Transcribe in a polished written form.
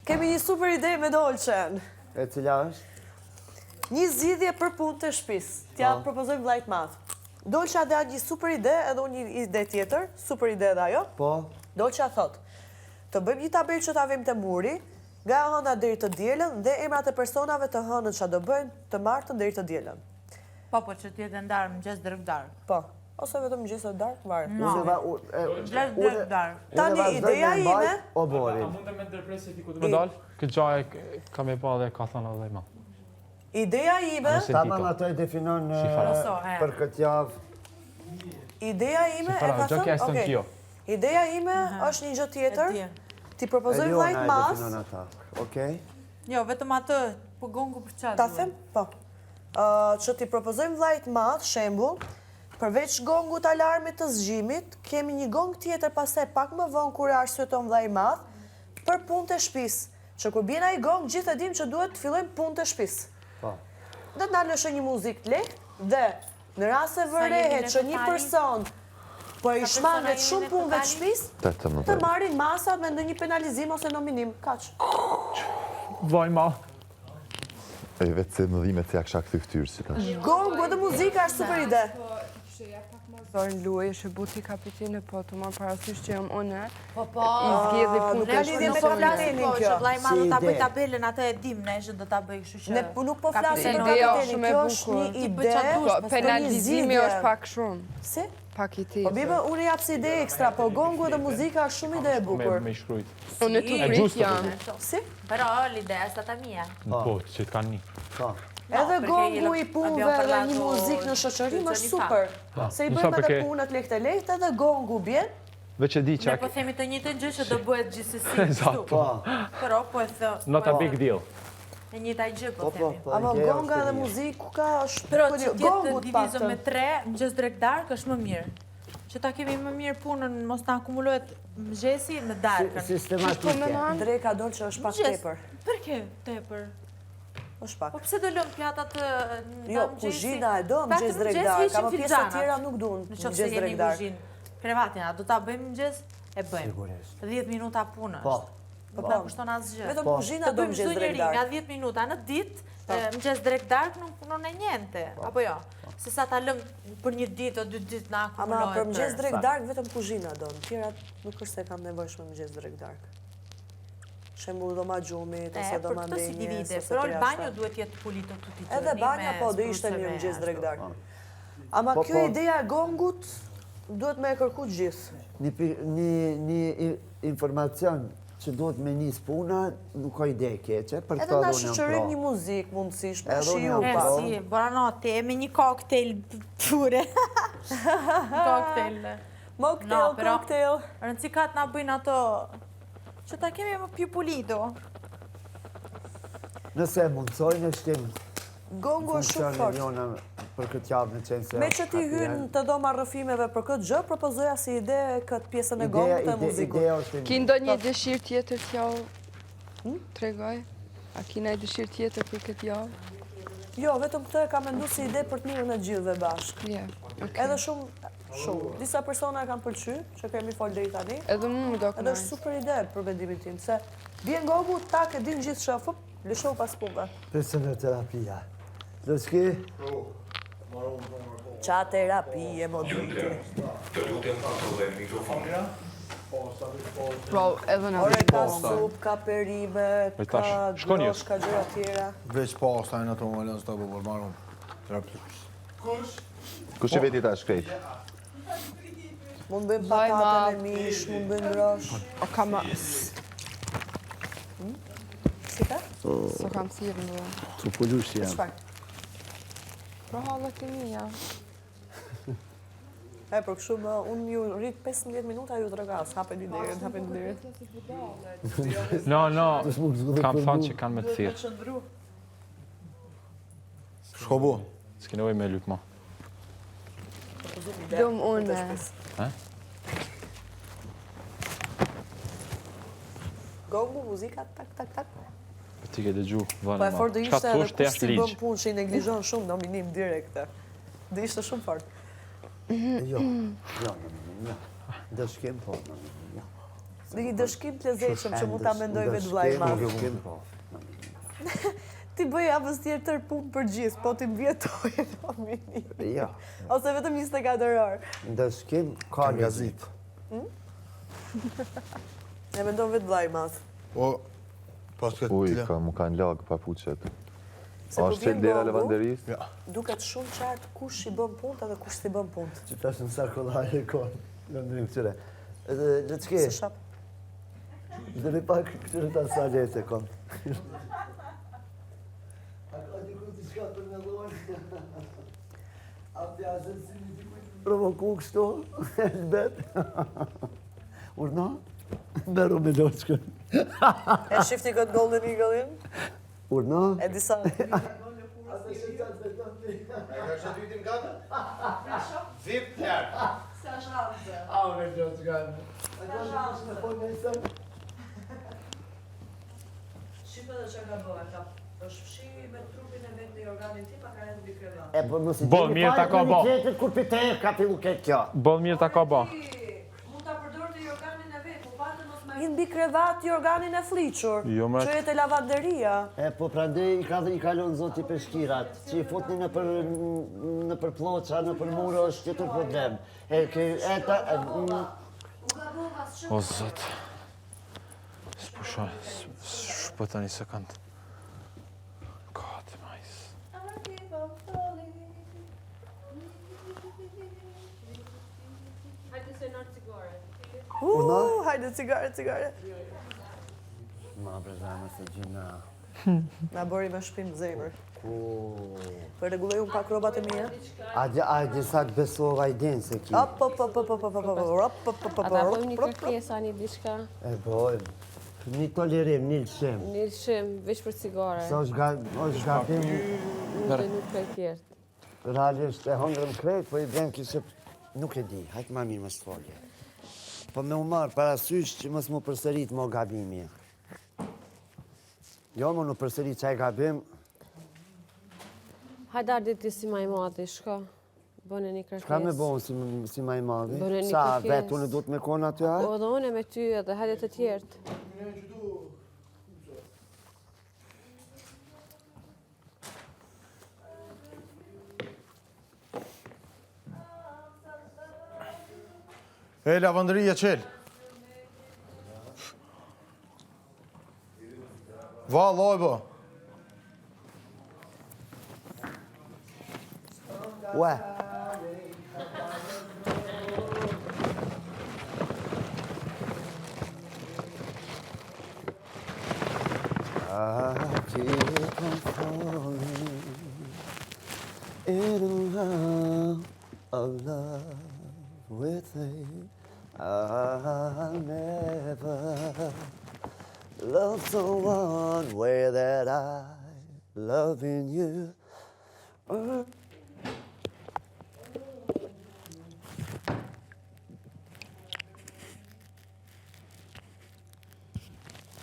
Kemi një super ide me Dolçen. E cila është? Një zgjidhje për punë të shtëpisë. T'ja propozojmë vllajt madh. Dolça dha një super ide, edhe unë një ide tjetër, super ide edhe ajo. Po. Dolça thot, të bëjmë një tabelë që ta vëmë te muri, nga e hëna deri të dielën dhe emrat e personave të hënën ç'a do bëjnë, të martën deri të dielën. Po, që t'jetë ndarë mëngjes drekdar. Po. Ose vetëm mëngjes e darkë, varet. Mëngjes drekdar. Tani ideja ime, o Bori. A mund të më ndërpresë ti ku të më dal? Këtë gjë kam e pa dhe ka thënë edhe më. Ideja ime, Tamam ato e definon për këtë javë. Ideja ime e ka thënë, okay. Ideja ime është një gjë tjetër. Ti propozoj vllajt mas. Okej. Jo, vetëm atë, po gongu për çfarë? Ta them, po. Që ti propozojmë vllajt mas, shembull, përveç gongut alarmit të zgjimit, kemi një gong tjetër pastaj pak më vonë kur arsyeton vllai i madh për punë të shtëpisë. Që kur bjen ai gong, gjithë e dim që duhet të fillojmë punë të shtëpisë. Po. Do të na lëshë një muzikë të lehtë dhe në rast se vërehet që një person po i shmanget shumë punëve të shtëpisë, të marrin masat me ndonjë penalizim ose nominim, kaq. Vaj ma. E vetë se më dhimet se ja kësha këtë ftyrë si tash. Gongu edhe muzika është super ide. Zorin luaj, është buti kapitine, po të marrë parasysh që jam une. Po, I zgjedhi punë të lidhje me shpesone. kapitenin Po, kjo. që vllai i madh do ta bëj tabelën, atë e dim ne që do ta bëj, kështu që. Ne nuk po flasim për Ideja kapitenin, shumë e kjo është bukur. një ide. Po, penalizimi është pak shumë. Si? Pak i Po tjetër. bibe, unë jap si ide ekstra, po gongu edhe muzika është shumë ide e bukur. Me shkrujt. Unë të prit jam. Si? Però l'idea è stata mia. Po, që të kanë një. Po. Edhe gongu i punëve dhe një muzikë në shoqërim është super. Se i bëjmë edhe punët lehtë edhe gongu bjen. Veç e di që... Ne po themi të njëjtën gjë që do bëhet gjithsesi kështu. Però po e thë. Not a big deal. E njëjta gjë po themi. Ama gonga dhe muziku është... Però që tjetë divizë me 3, mëngjes drek darkë është më mirë. Që ta kemi më mirë punën, mos ta akumulohet mëngjesi me darkën. Sistematike. Dreka dol që është pak tepër. Për ke tepër? është pak. Po pse do lëm pjatat Jo, kuzhina e do mëngjes drek darkë, ama pjesa tjera nuk duan mëngjes drek darkë. Krevatin, do ta bëjmë mëngjes, e bëjmë. 10 minuta punë. Po. Po pra kushton asgjë. Vetëm kuzhina do mëngjes drek darkë. Nga 10 minuta në ditë, mëngjes drek darkë nuk punon e njente, apo jo? Se sa ta lëm për një ditë o 2 ditë na akumulohet. Ama për mëngjes drek darkë vetëm kuzhina do. Tjerat nuk është se kanë nevojshme mëngjes drek darkë. Shembull doma gjumit ose doma ndenjës. Però il bagno duhet jetë pulitur tutti i giorni. Edhe banja po do ishte mirë mëngjes drek darkë. Ama kjo ideja e gongut duhet me e kërku gjithë. Një informacion që duhet me njës puna, nuk ka ide keqe, për edhe na shoqërim një muzikë mundësishme, shiu pa. Si, buonanotte, me një cocktail pure. Cocktail. Cocktail. Rëndësikat na bëjnë ato që ta kemi më più pulito. Nëse mundsojnë e shtim gongu është shumë fort. Për këtë javë në qenë se... Me që ti hynë të doma rrëfimeve për këtë gjë, propozoja si ide këtë pjesën e gongut të muzikut. Ki ndo një dëshirë tjetër t'jau tregoj? A ki ndonjë dëshirë tjetër për këtë javë? Jo, vetëm këtë e ka mendu si ide për të mirën e gjithëve bashkë. Edhe shumë. Disa persona e kanë pëlqy, që kemi folë deri tani. Edhe mu do kënaqë. Edhe është super ide për vendimin tim, se bjen gongu, tak e din gjithë shëfë, lëshohu pas punëve. Personal terapia. Lëshki? Qa terapie, mo dhujti. Të lutem kontrolloj mikrofonin. Pro, edhe në Ore ka sup, ka perime, ka grosh, ka gjëra tjera. Veç pasta e në të më lënë së të bëbër marun. Kush e veti ta shkrejt? Mund bëjmë patate me mish, mund bëjmë grosh. O kam... Si ka? So kam sirë në... Su pullush jam. Shfar? Pro halët e mija. Për kështu më, unë ju rritë 15 minuta ju të regas, hapen i dirët. No, kam thënë që kanë me të thirë. Shko bu? S'ki nevoj me lypë ma. Dëm une. Gongu, muzika, tak. Ti ke dëgju, vënë Po e ma. fort do Qka ishte të edhe thosh të kush jashtë si bëm ligjë. punë që i neglizhon shumë nominim direkte. Do ishte shumë fort. Jo. Dëshkim po. Dhe një dëshkim të lezetshëm që mund ta mendoj vetë vllai i madh. Dëshkim, po. Ti bëj javës tjetër punë për gjithë, po ti mbjetoj nomini. Jo. Ose vetëm 24 orë. Dëshkim ka Gazit. E mendon vetë vllai i madh. Po, pas këtë Uj, tila. mu kanë lagë papuqet. Se A kur është qëllë vjen dera gongu, lavanderisë? Ja. duket shumë qartë kush i bën punë dhe kush t'i bën punë. që tash në sarkollare kohë. Në ndrymë këtyre. Dhe që ke? Se shap. Dhe me pak këtyre ta sa gjese kom. Provoku kështu, Elbet. Urna? Beru me loqkën. E shifti këtë Golden Eagle-in? Urna? E disa... Shqipe dhe që ka bëhe, ka është fshi me trupin e vetë në organin ti, pa ka rejtë mbi krevat. E po mos i Bo, mirë ta ka bo. Kur pite ka fillu këtë kjo. Boll mirë ta ka ba. Mund ta përdor të organin e vetë, po patë mos ma... Një mbi krevat i organin e fliqur, Jo, me- që jetë e lavanderia. E po prandej i kalon zoti peshkirat, që i futni në për ploqa, në për muro është tjetër problem. E ta... O, zot. Shpëta një sekund. God, majs. Hajde cigare. Ma prezame se gjina... Na bëri me shpim zemër. Ku... Për regulloj unë pak robat e mija. A gjisa të besova i den se ki. Ata bëjmë një kërkesa, një diçka, E bojmë. Një tolerim, një lëshim. një lëshim, veç për cigare, Se është gabim, nuk për tjertë. realisht e hongërëm krejt, po i bjen kishe... Nuk e di, hajtë ma mirë më sfolje. Po me u marë parasysh që mos mu përsërit mo gabimi. Jo, mu në përsërit qaj gabim, Hajdar diti si ma i madhi, shko, bëne një kërkes. ka me bon si ma i madhi? Bëre një Sa, kërkes. vetë unë duhet me kona aty ha? Po dhe une me ty edhe hajde të tjertë. E, lavanderia qel. Va, lojbo. Ue. I keep on falling in love of love with thee. I'll never love someone way that I love in you.